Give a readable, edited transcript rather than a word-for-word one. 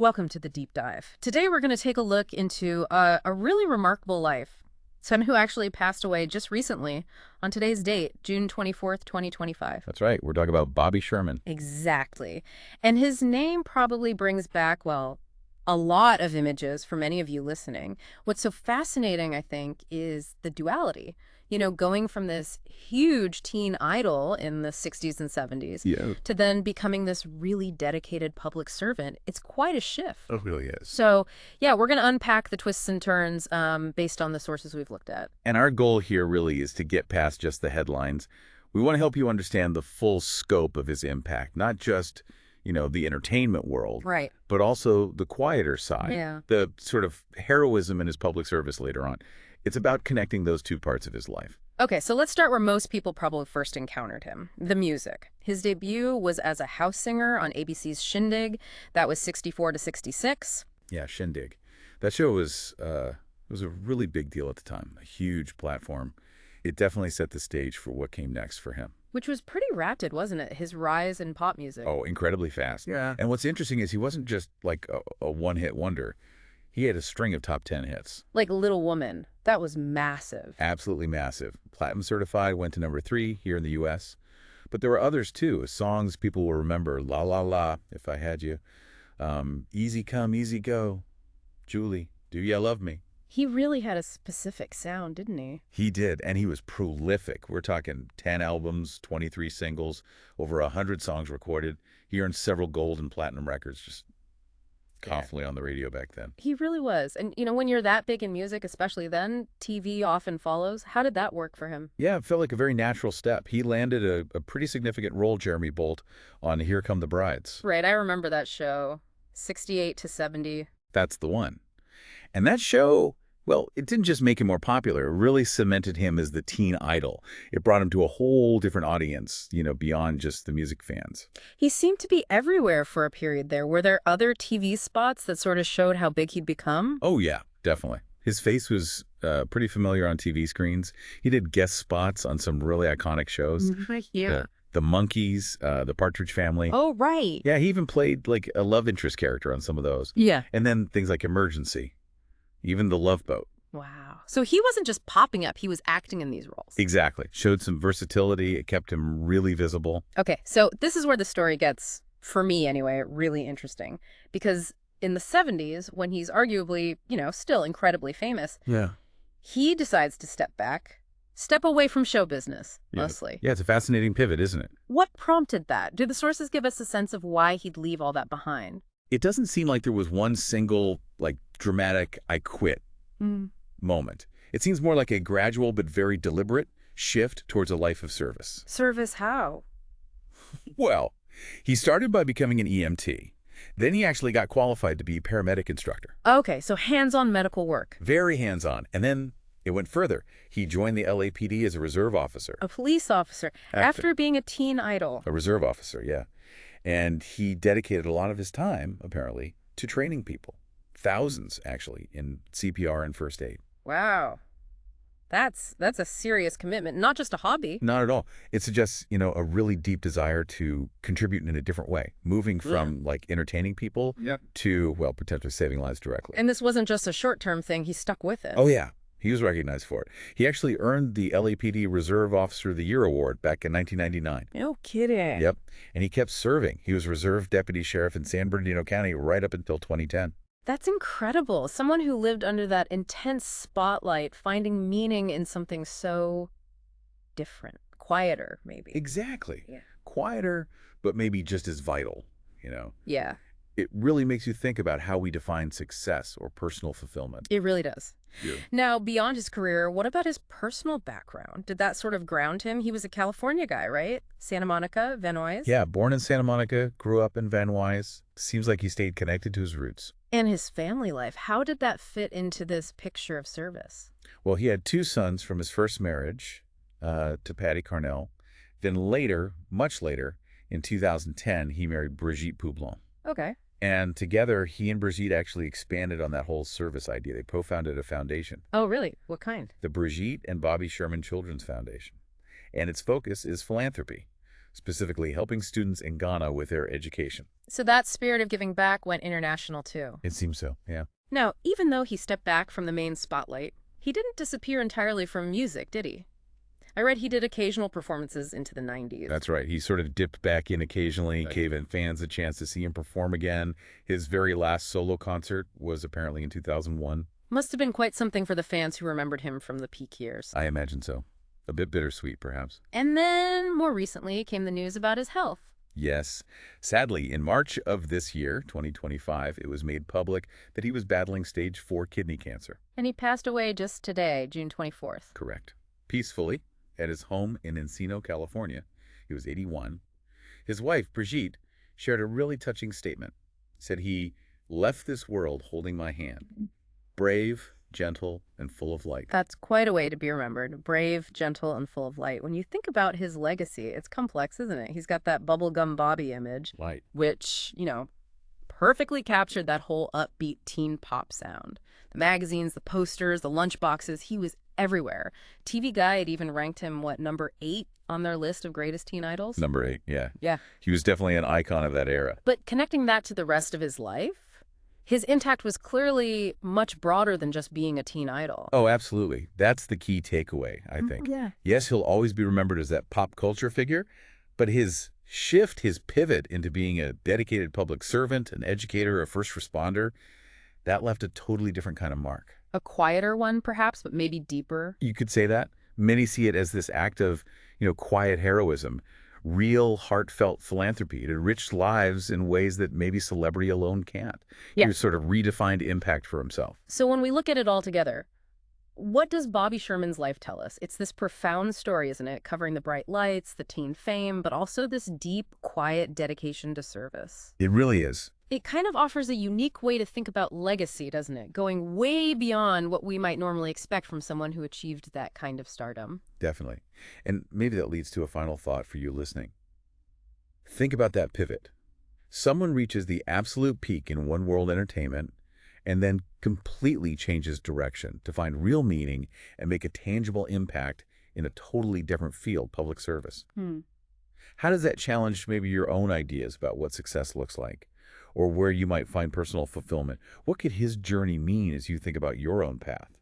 Welcome to the deep dive. Today we're going to take a look into a really remarkable life. Someone who actually passed away just recently on today's date, June 24th, 2025. That's right. We're talking about Bobby Sherman. Exactly. And his name probably brings back, well, a lot of images for many of you listening. What's so fascinating, I think, is the duality. You know, going from this huge teen idol in the 60s and 70s Yeah. to then becoming this really dedicated public servant. It's quite a shift. It really is. So, yeah, we're going to unpack the twists and turns based on the sources we've looked at. And our goal here really is to get past just the headlines. We want to help you understand the full scope of his impact, not just, the entertainment world, Right. but also the quieter side, Yeah. the sort of heroism in his public service later on. It's about connecting those two parts of his life. Okay, so let's start where most people probably first encountered him, the music. His debut was as a house singer on ABC's Shindig. That was 64 to 66. Yeah, Shindig. That show was a really big deal at the time, a huge platform. It definitely set the stage for what came next for him. Which was pretty rapid, wasn't it? His rise in pop music. Oh, incredibly fast. Yeah. And what's interesting is he wasn't just like a one-hit wonder. He had a string of top 10 hits. Like Little Woman. That was massive. Absolutely massive. Platinum certified, went to number 3 here in the U.S. But there were others, too. Songs people will remember. La La La, If I Had You. Easy Come, Easy Go. Julie, Do Ya Love Me? He really had a specific sound, didn't he? He did, and he was prolific. We're talking 10 albums, 23 singles, over 100 songs recorded. He earned several gold and platinum records just constantly on the radio back then. He really was. And, when you're that big in music, especially then, TV often follows. How did that work for him? Yeah, it felt like a very natural step. He landed a pretty significant role, Jeremy Bolt, on Here Come the Brides. Right, I remember that show, 68 to 70. That's the one. And that show, well, it didn't just make him more popular. It really cemented him as the teen idol. It brought him to a whole different audience, beyond just the music fans. He seemed to be everywhere for a period there. Were there other TV spots that sort of showed how big he'd become? Oh, yeah, definitely. His face was pretty familiar on TV screens. He did guest spots on some really iconic shows. Yeah. The Monkees, the Partridge Family. Oh, right. Yeah, he even played like a love interest character on some of those. Yeah. And then things like Emergency, even The Love Boat. Wow. So he wasn't just popping up, he was acting in these roles. Exactly. Showed some versatility. It kept him really visible. Okay, so this is where the story gets, for me anyway, really interesting. Because in the 70s, when he's arguably, still incredibly famous, Yeah. he decides to step away from show business, mostly. Yeah, it's a fascinating pivot, isn't it? What prompted that? Do the sources give us a sense of why he'd leave all that behind? It doesn't seem like there was one single, dramatic, I quit moment. It seems more like a gradual but very deliberate shift towards a life of service. Service how? Well, he started by becoming an EMT. Then he actually got qualified to be paramedic instructor. Okay, so hands-on medical work. Very hands-on. And then it went further. He joined the LAPD as a reserve officer. A police officer, after being a teen idol. A reserve officer, yeah. And he dedicated a lot of his time, apparently, to training people. Thousands, actually, in CPR and first aid. Wow. That's a serious commitment, not just a hobby. Not at all. It suggests, a really deep desire to contribute in a different way, moving from, entertaining people to, well, potentially saving lives directly. And this wasn't just a short-term thing. He stuck with it. Oh, yeah. He was recognized for it. He actually earned the LAPD Reserve Officer of the Year award back in 1999. No kidding. Yep. And he kept serving. He was Reserve Deputy Sheriff in San Bernardino County right up until 2010. That's incredible. Someone who lived under that intense spotlight, finding meaning in something so different, quieter, maybe. Exactly. Yeah. Quieter, but maybe just as vital, Yeah, It really makes you think about how we define success or personal fulfillment. it really does. Yeah. Now, beyond his career, what about his personal background? Did that sort of ground him? He was a California guy, right? Santa Monica, Van Nuys? Yeah, born in Santa Monica, grew up in Van Nuys. Seems like he stayed connected to his roots. And his family life. How did that fit into this picture of service? Well, he had 2 sons from his first marriage to Patty Carnell. Then later, much later, in 2010, he married Brigitte Poublon. Okay. And together, he and Brigitte actually expanded on that whole service idea. They co-founded a foundation, Oh, really? What kind? the Brigitte and Bobby Sherman Children's Foundation. And its focus is philanthropy. specifically helping students in Ghana with their education. So that spirit of giving back went international too. It seems so, yeah. Now, even though he stepped back from the main spotlight, he didn't disappear entirely from music, did he? I read he did occasional performances into the 90s. That's right. He sort of dipped back in occasionally, gave fans a chance to see him perform again. His very last solo concert was apparently in 2001. Must have been quite something for the fans who remembered him from the peak years. I imagine so. A bit bittersweet, perhaps. And then, more recently, came the news about his health. Yes. Sadly, in March of this year, 2025, it was made public that he was battling stage 4 kidney cancer. And he passed away just today, June 24th. Correct. Peacefully, at his home in Encino, California. He was 81. His wife, Brigitte, shared a really touching statement. Said he left this world holding my hand. Brave, gentle, and full of light. That's quite a way to be remembered. Brave, gentle, and full of light. When you think about his legacy, it's complex, isn't it? He's got that bubblegum Bobby image, Light. which, perfectly captured that whole upbeat teen pop sound. The magazines, the posters, the lunchboxes, he was everywhere. TV Guide even ranked him, number 8 on their list of greatest teen idols? Number 8, yeah. Yeah. He was definitely an icon of that era. But connecting that to the rest of his life, his impact was clearly much broader than just being a teen idol. Oh, absolutely. That's the key takeaway, I think. Yeah. Yes, he'll always be remembered as that pop culture figure, but his shift, his pivot into being a dedicated public servant, an educator, a first responder, that left a totally different kind of mark. A quieter one, perhaps, but maybe deeper. You could say that. Many see it as this act of, quiet heroism, real heartfelt philanthropy. It enriched lives in ways that maybe celebrity alone can't. Yeah. He sort of redefined impact for himself. So when we look at it all together, what does Bobby Sherman's life tell us? It's this profound story, isn't it? Covering the bright lights, the teen fame, but also this deep, quiet dedication to service. It really is. It kind of offers a unique way to think about legacy, doesn't it? Going way beyond what we might normally expect from someone who achieved that kind of stardom. Definitely. And maybe that leads to a final thought for you listening. Think about that pivot. Someone reaches the absolute peak in one world entertainment and then completely changes direction to find real meaning and make a tangible impact in a totally different field, public service. How does that challenge maybe your own ideas about what success looks like, or where you might find personal fulfillment? What could his journey mean as you think about your own path?